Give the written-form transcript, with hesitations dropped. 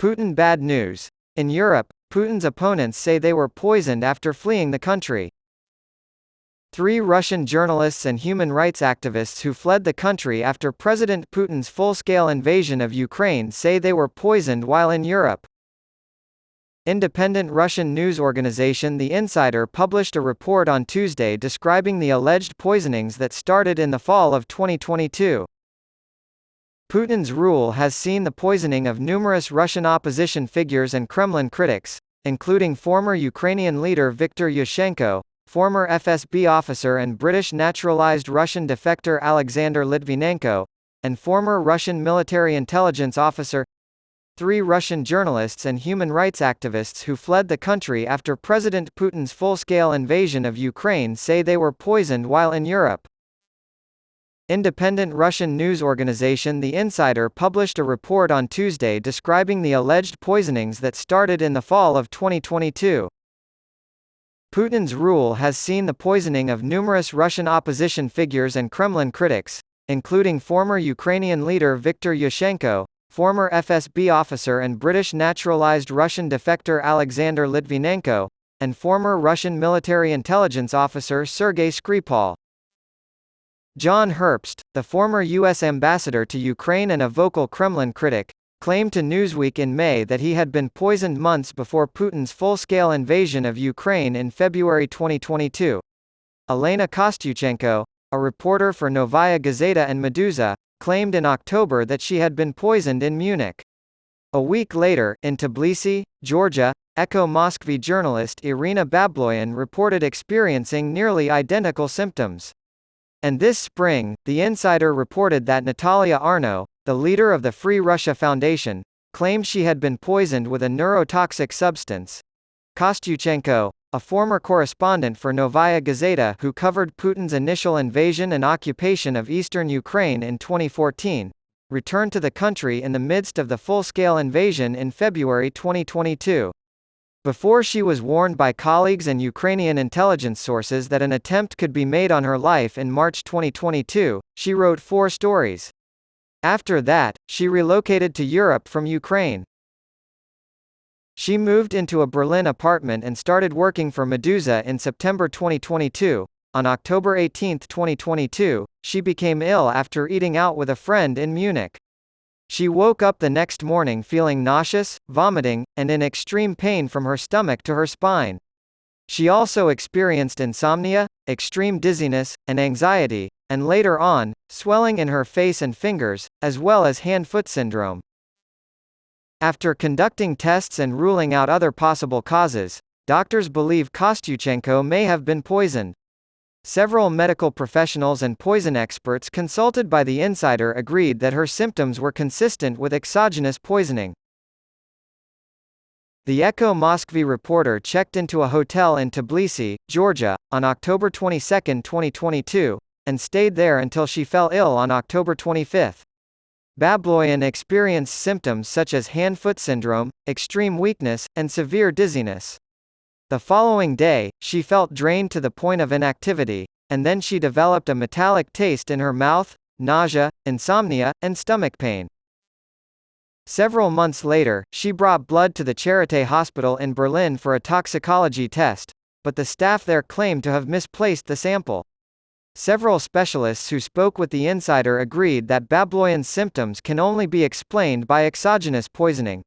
Putin bad news. In Europe, Putin's opponents say they were poisoned after fleeing the country. 3 Russian journalists and human rights activists who fled the country after President Putin's full-scale invasion of Ukraine say they were poisoned while in Europe. Independent Russian news organization The Insider published a report on Tuesday describing the alleged poisonings that started in the fall of 2022. Putin's rule has seen the poisoning of numerous Russian opposition figures and Kremlin critics, including former Ukrainian leader Viktor Yushchenko, former FSB officer and British naturalized Russian defector Alexander Litvinenko, and former Russian military intelligence officer. 3 Russian journalists and human rights activists who fled the country after President Putin's full-scale invasion of Ukraine say they were poisoned while in Europe. Independent Russian news organization The Insider published a report on Tuesday describing the alleged poisonings that started in the fall of 2022. Putin's rule has seen the poisoning of numerous Russian opposition figures and Kremlin critics, including former Ukrainian leader Viktor Yushchenko, former FSB officer and British naturalized Russian defector Alexander Litvinenko, and former Russian military intelligence officer Sergei Skripal. John Herbst, the former U.S. ambassador to Ukraine and a vocal Kremlin critic, claimed to Newsweek in May that he had been poisoned months before Putin's full-scale invasion of Ukraine in February 2022. Elena Kostyuchenko, a reporter for Novaya Gazeta and Meduza, claimed in October that she had been poisoned in Munich. A week later, in Tbilisi, Georgia, Echo Moskvy journalist Irina Babloyan reported experiencing nearly identical symptoms. And this spring, The Insider reported that Natalia Arno, the leader of the Free Russia Foundation, claimed she had been poisoned with a neurotoxic substance. Kostyuchenko, a former correspondent for Novaya Gazeta who covered Putin's initial invasion and occupation of eastern Ukraine in 2014, returned to the country in the midst of the full-scale invasion in February 2022. Before she was warned by colleagues and Ukrainian intelligence sources that an attempt could be made on her life in March 2022, she wrote 4 stories. After that, she relocated to Europe from Ukraine. She moved into a Berlin apartment and started working for Meduza in September 2022. On October 18, 2022, she became ill after eating out with a friend in Munich. She woke up the next morning feeling nauseous, vomiting, and in extreme pain from her stomach to her spine. She also experienced insomnia, extreme dizziness, and anxiety, and later on, swelling in her face and fingers, as well as hand-foot syndrome. After conducting tests and ruling out other possible causes, doctors believe Kostyuchenko may have been poisoned. Several medical professionals and poison experts consulted by The Insider agreed that her symptoms were consistent with exogenous poisoning. The Echo Moskvy reporter checked into a hotel in Tbilisi, Georgia, on October 22, 2022, and stayed there until she fell ill on October 25. Babloyan experienced symptoms such as hand-foot syndrome, extreme weakness, and severe dizziness. The following day, she felt drained to the point of inactivity, and then she developed a metallic taste in her mouth, nausea, insomnia, and stomach pain. Several months later, she brought blood to the Charité hospital in Berlin for a toxicology test, but the staff there claimed to have misplaced the sample. Several specialists who spoke with The Insider agreed that Babloyan's symptoms can only be explained by exogenous poisoning.